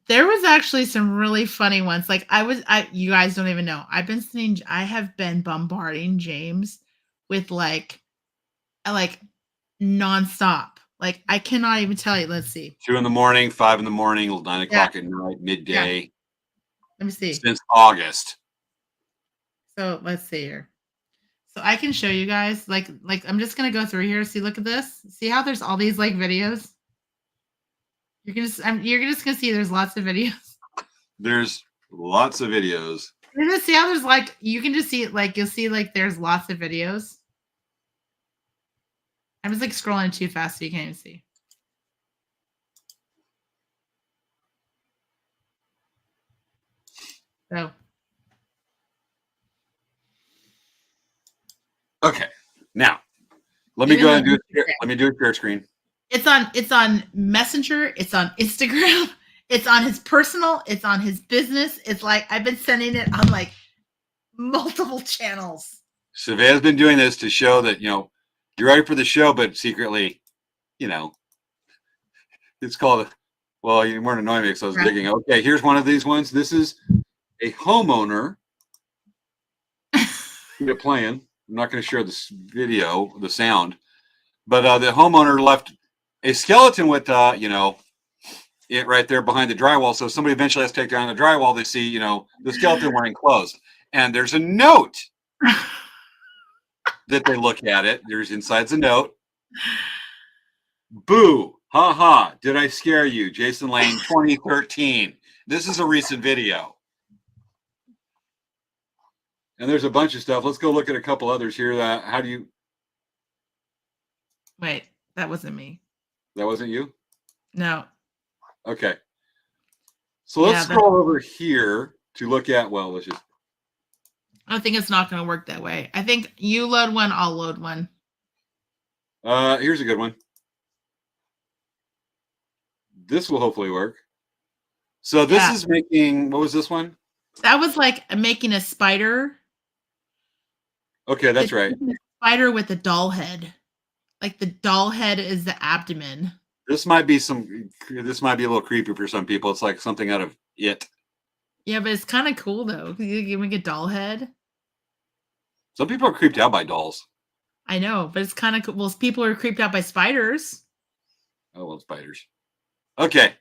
There was actually some really funny ones. Like you guys don't even know. I have been bombarding James with like nonstop. Like I cannot even tell you. Let's see. 2 in the morning, 5 in the morning, 9 Yeah. o'clock at night, midday. Let me see. Since August. So let's see here. So I can show you guys. Like I'm just gonna go through here. See, look at this. See how there's all these like videos. You're just gonna see there's lots of videos. There's lots of videos. You're gonna see how there's like you can just see it like you'll see like there's lots of videos. I was like scrolling too fast so you can't even see. So Okay. Now, let me Even go ahead though- and do a share screen. it's on Messenger, it's on Instagram, it's on his personal, it's on his business. It's like I've been sending it on like multiple channels. Svea's been doing this to show that, you're ready for the show, but secretly, it's called, well, you weren't annoying me because I was Right. digging. Okay, here's one of these ones. This is a homeowner. Keep it playing. I'm not going to share this video, the sound, but the homeowner left a skeleton with, it right there behind the drywall. So if somebody eventually has to take down the drywall, they see, the skeleton wearing clothes. And there's a note that they look at it. There's inside's a note. Boo. Ha ha. Did I scare you? Jason Lane, 2013. This is a recent video. And there's a bunch of stuff. Let's go look at a couple others here. How do you? Wait, that wasn't me. That wasn't you? No. Okay. So let's scroll over here to look at, well, let's just. I think it's not going to work that way. I think you load one, I'll load one. Here's a good one. This will hopefully work. So this is making, what was this one? That was like making a spider. Okay, that's right. A spider with a doll head. Like the doll head is the abdomen. This might be a little creepy for some people. It's like something out of It. Yeah, but it's kind of cool though. You make a doll head. Some people are creeped out by dolls. I know, but it's kind of cool. Well, people are creeped out by spiders. Oh, well, spiders. Okay.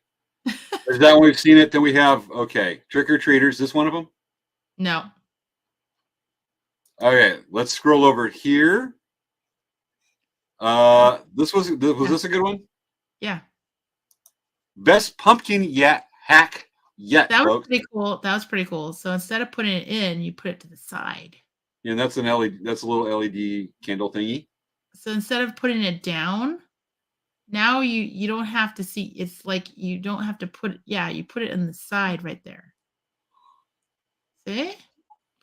Is that when we've seen it? Then we have, okay, trick-or-treaters. Is this one of them? No. Okay, let's scroll over here. Was this a good one? Yeah. Best pumpkin hack yet, That was folks. pretty cool. That was pretty cool. So instead of putting it in, you put it to the side. And that's an LED. That's a little LED candle thingy. So instead of putting it down, now you don't have to see. It's like you don't have to put. Yeah, you put it in the side right there. See,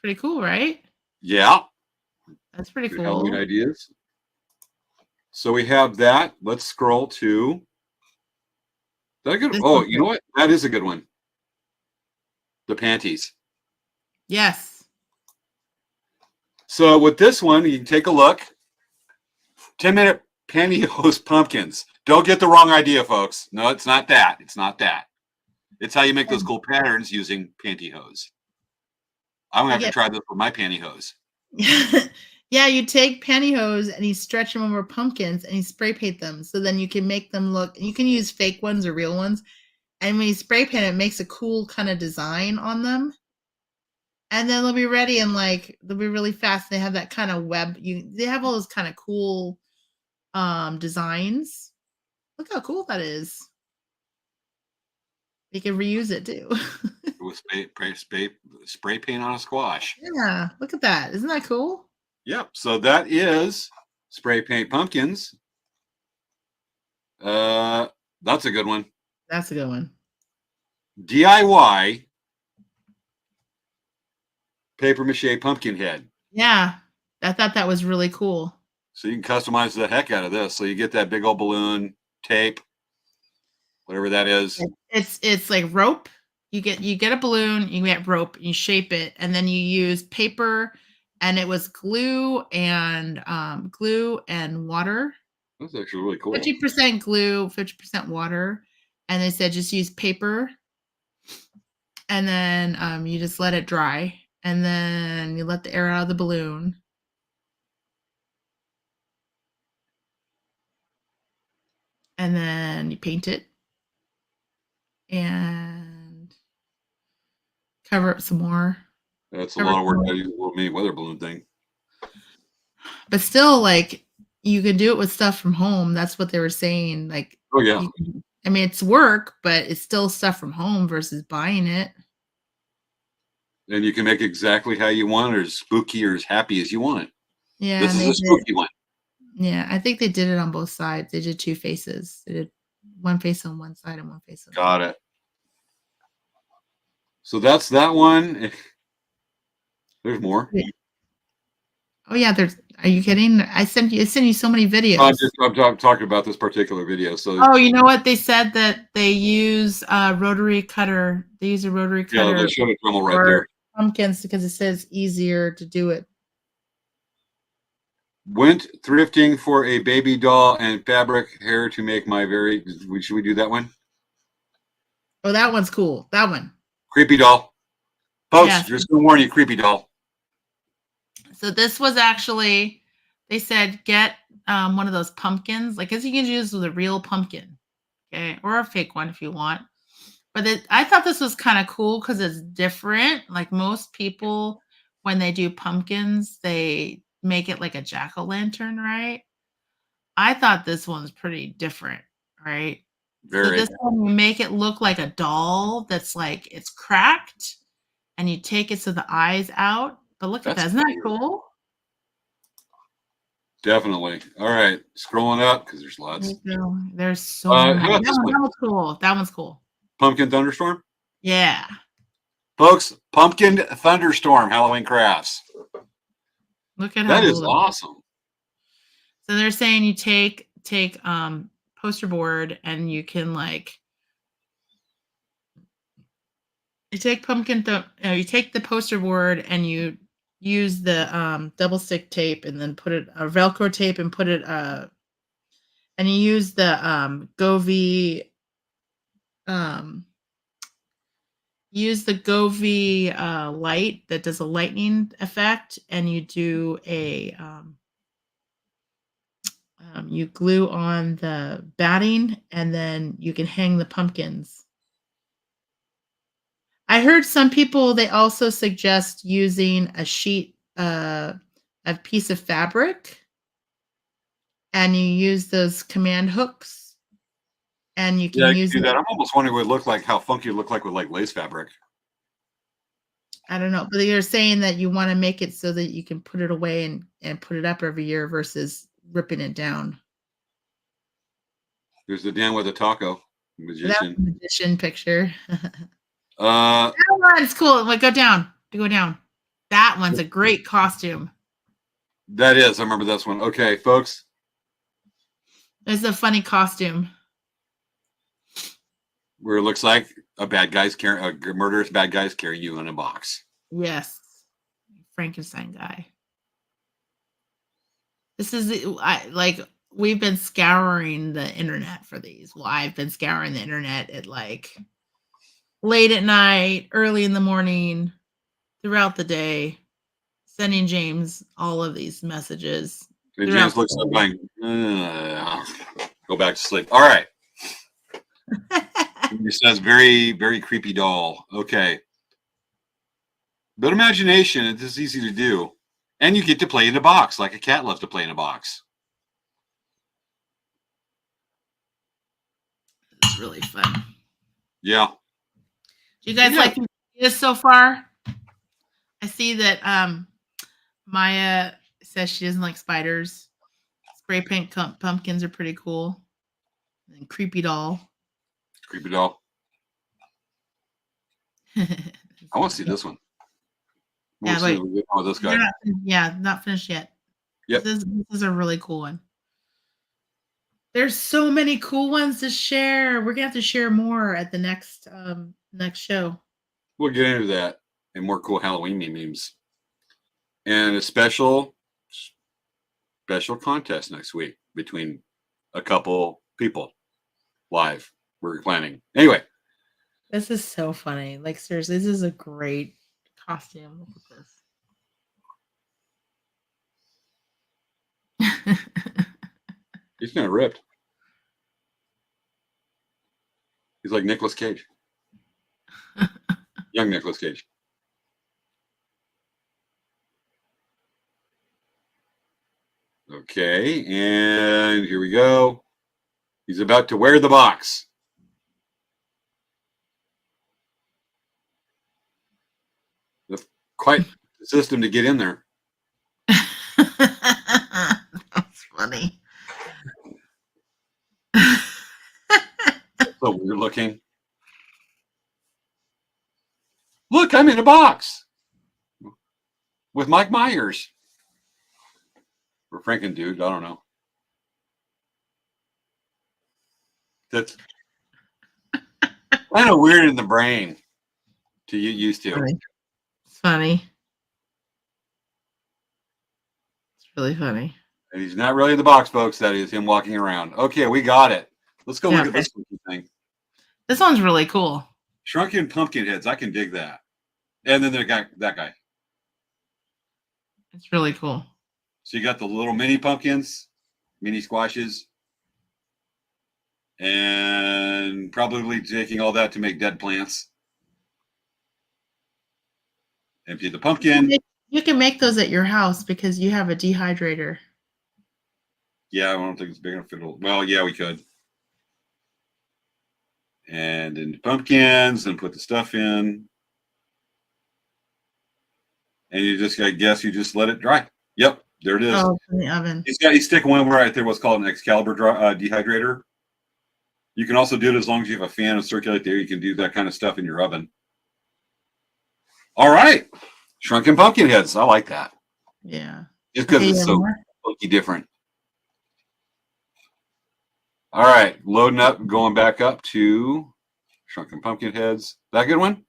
pretty cool, right? Yeah. That's pretty Good cool. Halloween ideas. So we have that. Let's scroll to. Is that good? Oh, you know what? That is a good one. The panties. Yes. So with this one, you can take a look. 10-minute pantyhose pumpkins. Don't get the wrong idea, folks. No, it's not that. It's not that. It's how you make those cool patterns using pantyhose. I'm going to have to try this with my pantyhose. Yeah, you take pantyhose and you stretch them over pumpkins and you spray paint them. So then you can make them look, you can use fake ones or real ones. And when you spray paint, it makes a cool kind of design on them. And then they'll be ready and like, they'll be really fast. They have that kind of web. They have all those kind of cool designs. Look how cool that is. You can reuse it too. With spray paint on a squash. Yeah, look at that. Isn't that cool? Yep. So that is spray paint pumpkins. That's a good one. That's a good one. DIY paper mache pumpkin head. Yeah, I thought that was really cool. So you can customize the heck out of this. So you get that big old balloon, tape, whatever that is. It's like rope. You get a balloon, you get rope, you shape it, and then you use paper, and it was glue and water. That's actually really cool. 50% glue, 50% water, and they said just use paper, and then you just let it dry, and then you let the air out of the balloon. And then you paint it and cover up some more. That's a lot of work. That little mini weather balloon thing. But still, like, you can do it with stuff from home. That's what they were saying. Like, Oh yeah. I mean, it's work, but it's still stuff from home versus buying it. And you can make it exactly how you want it, or as spooky or as happy as you want it. Yeah. This is a spooky one. Yeah, I think they did it on both sides. They did 2 faces. They did one face on one side and one face on the other. Got it. So that's that one. There's more. Oh yeah, there's. Are you kidding? I sent you so many videos. I'm talking about this particular video. So oh, you know what? They said that they use a rotary cutter. They use a rotary cutter. Yeah, they showed a Dremel right there. Pumpkins because it says easier to do it. Went thrifting for a baby doll and fabric hair to make my very. Should we do that one? Oh, that one's cool. That one. Creepy doll. Folks, Yes. just gonna warn you, creepy doll. So this was actually, they said get one of those pumpkins, like, as you can use with a real pumpkin, okay, or a fake one if you want. But I thought this was kind of cool because it's different. Like most people, when they do pumpkins, they make it like a jack-o'-lantern, right? I thought this one's pretty different, right? Very. So this one, you make it look like a doll that's like, it's cracked, and you take it so the eye's out. But look at that. Isn't that cool? Definitely. All right. Scrolling up because there's lots. There's so many. How about this one? That one's cool. That one's cool. Pumpkin Thunderstorm? Yeah. Folks, Pumpkin Thunderstorm Halloween crafts. Look at how that is cool awesome. So they're saying you take poster board and you can like you take you take the poster board and you use the double stick tape and then put it Velcro tape and put it and you use the Govee light that does a lightning effect, and you do a you glue on the batting, and then you can hang the pumpkins. I heard some people, they also suggest using a sheet, a piece of fabric, and you use those command hooks, and you can use do that. I'm almost wondering what it looked like, how funky it looked like with like lace fabric. I don't know, but they're saying that you want to make it so that you can put it away and put it up every year versus ripping it down. There's the Dan with a taco magician. That's a magician picture. That one's cool. Like, go down. Go down. That one's a great costume. That is. I remember this one. Okay, folks. It's a funny costume. Where it looks like a murderous bad guy's carrying you in a box. Yes. Frankenstein guy. This is we've been scouring the internet for these. Well, I've been scouring the internet at like late at night, early in the morning, throughout the day, sending James all of these messages. And James looks up like, go back to sleep. All right. He says very, very creepy doll. Okay. But imagination, it is easy to do. And you get to play in a box, like a cat loves to play in a box. It's really fun. Yeah. Do you guys like this so far? I see that Maya says she doesn't like spiders. Spray paint pumpkins are pretty cool. And creepy doll. Creepy doll. I want to see this one. Yeah, wait. This guy. Not finished yet. Yep. This is a really cool one. There's so many cool ones to share. We're gonna have to share more at the next show. We'll get into that and more cool Halloween memes. And a special contest next week between a couple people live we're planning. Anyway, This is so funny. Like seriously, this is a great costume. Look at this. he's kind of ripped. He's like Nicolas Cage. Young Nicolas Cage. Okay, and here we go. He's about to wear the box. That's quite the system to get in there. That's funny. So weird looking. Look, I'm in a box with Mike Myers. Or Franken dude, I don't know. That's kind of weird in the brain to get used to. Funny. It's funny. It's really funny. And he's not really in the box, folks. That is him walking around. Okay, we got it. Let's go Yeah, look at okay. this thing. This one's really cool. Shrunken pumpkin heads. I can dig that. And then that guy. It's really cool. So you got the little mini pumpkins, mini squashes, and probably taking all that to make dead plants. Empty the pumpkin. You can make those at your house because you have a dehydrator. Yeah, I don't think it's big enough. Well, yeah, we could. And in the pumpkins, and put the stuff in. And you just, I guess, you just let it dry. Yep, there it is. Oh, in the oven. He's sticking one right there, what's called an Excalibur dehydrator. You can also do it as long as you have a fan and circulate there. You can do that kind of stuff in your oven. All right. Shrunken pumpkin heads. I like that. Yeah. Just because Okay, it's so more? funky different. All right. Loading up, going back up to Shrunken pumpkin heads. That a good one?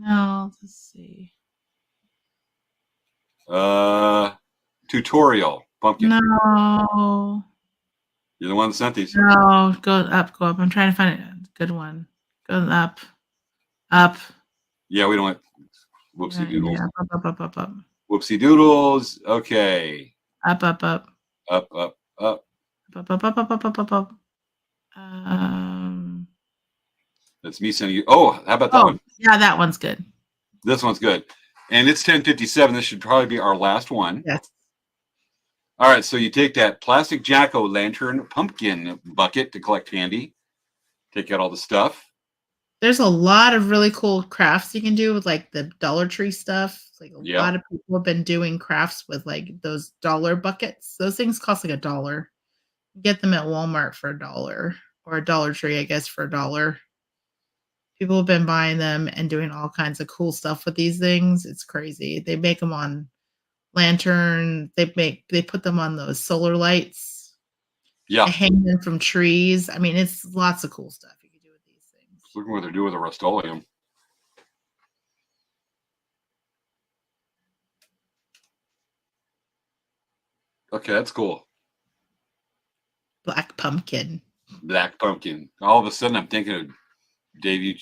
No, let's see. Tutorial pumpkin. No. You're the one that sent these. No, go up, go up. I'm trying to find a good one. Go up. Up. Yeah, we don't want whoopsie doodles. Yeah, up. Whoopsie doodles. Okay. Up. Up. Up. That's me sending you. Oh, how about that one? Yeah, that one's good. This one's good. And it's 10:57. This should probably be our last one. Yes. All right. So you take that plastic jack-o'-lantern pumpkin bucket to collect candy. Take out all the stuff. There's a lot of really cool crafts you can do with like the Dollar Tree stuff. Like a lot of people have been doing crafts with like those dollar buckets. Those things cost like $1. You get them at Walmart for $1 or a Dollar Tree, I guess, for $1. People have been buying them and doing all kinds of cool stuff with these things. It's crazy. They make them on lantern. They put them on those solar lights. Yeah. They hang them from trees. I mean, it's lots of cool stuff you can do with these things. Look at what they're doing with the Rust-Oleum. Okay, that's cool. Black pumpkin. Black pumpkin. All of a sudden, I'm thinking of Dave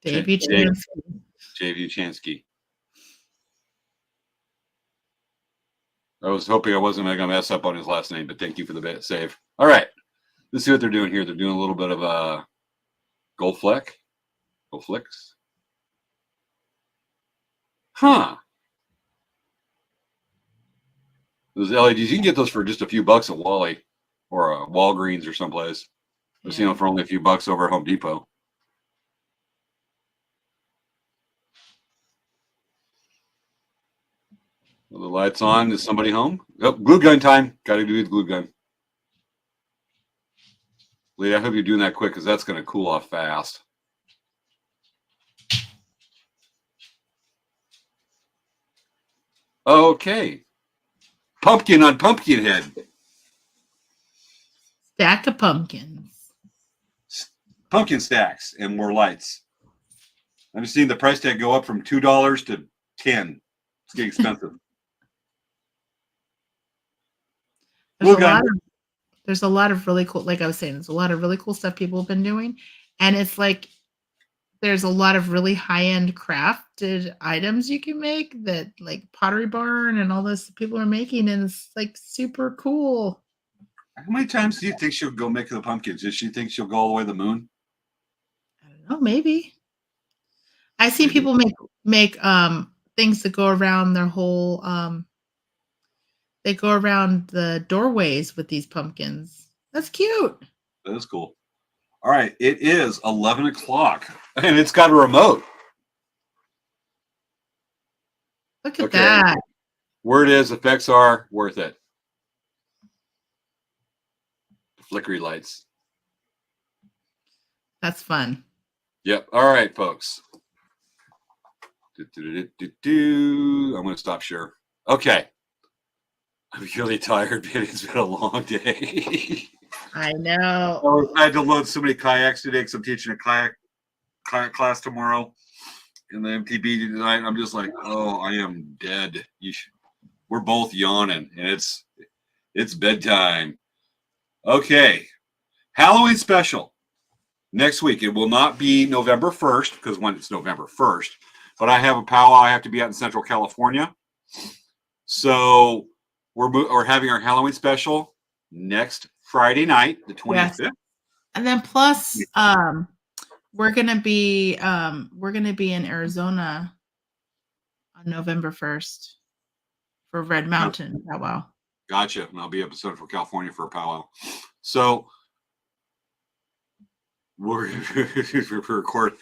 Uchansky. I was hoping I wasn't going to mess up on his last name, but thank you for the save. All right. Let's see what they're doing here. They're doing a little bit of a gold flecks. Huh. Those LEDs, you can get those for just a few bucks at Wally or Walgreens or someplace. I've seen them for only a few bucks over at Home Depot. Well, the lights on. Is somebody home? Oh, glue gun time. Got to do the glue gun. Lee, I hope you're doing that quick because that's going to cool off fast. Okay. Pumpkin on pumpkin head. Stack of pumpkins. Pumpkin stacks and more lights. I'm just seeing the price tag go up from $2 to $10. It's getting expensive. There's there's a lot of really cool, like I was saying, there's a lot of really cool stuff people have been doing. And it's like there's a lot of really high-end crafted items you can make that like Pottery Barn and all this people are making, and it's like super cool. How many times do you think she'll go make the pumpkins? Does she think she'll go all the way to the moon? I don't know, maybe. I've seen Maybe. people make things that go around their whole they go around the doorways with these pumpkins. That's cute. That is cool. All right, it is 11 o'clock, and it's got a remote. Look at Okay. that. Word is effects are worth it. Flickery lights. That's fun. Yep. All right, folks. I'm going to stop share. Okay. I'm really tired, man. It's been a long day. I know. I had to load so many kayaks today because I'm teaching a kayak class tomorrow in the MTB tonight. I'm just like, oh, I am dead. We're both yawning, and it's bedtime. Okay. Halloween special next week. It will not be November 1st because when it's November 1st, but I have a powwow. I have to be out in Central California. So we're having our Halloween special next Friday night, the 25th. Yes. And then plus we're gonna be in Arizona on November 1st for Red Mountain powwow. Gotcha. And I'll be up in Central California for a powwow. So we're record.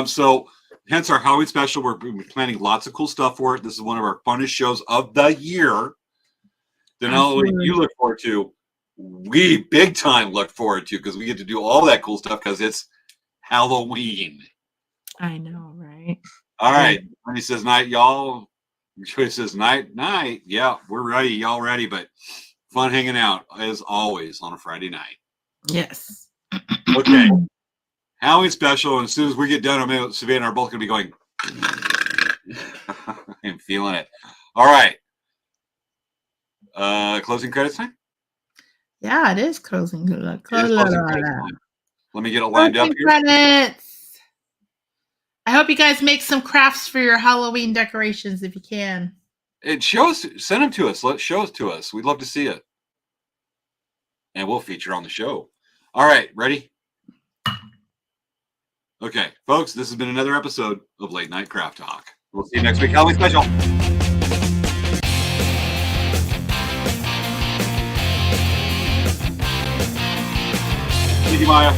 So hence our Halloween special. We're planning lots of cool stuff for it. This is one of our funnest shows of the year. Then not only you look forward to, we big time look forward to, because we get to do all that cool stuff because it's Halloween. I know, right? All right. When he says night, y'all. Joy says night. Yeah, we're ready. Y'all ready, but fun hanging out as always on a Friday night. Yes. Okay. Halloween special, and as soon as we get done, Svea and I are both going to be going. I'm feeling it. All right. Closing credits time? Yeah, it is closing. It is closing credits time. Let me get it lined up here. Credits. I hope you guys make some crafts for your Halloween decorations if you can. Send them to us. Show it to us. We'd love to see it. And we'll feature on the show. All right, ready? Okay, folks, this has been another episode of Late Night Craft Talk. We'll see you next week. Halloween special. Thank you, Maya.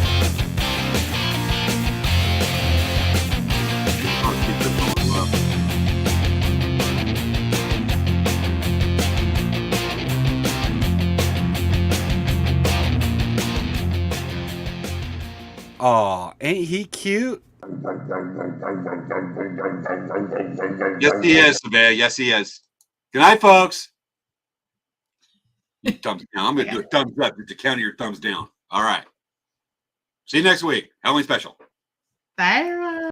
Aw, ain't he cute? Yes, he is, Svea. Yes, he is. Good night, folks. Thumbs down. I'm going to do a thumbs up to count your thumbs down. All right. See you next week. Halloween special. Bye.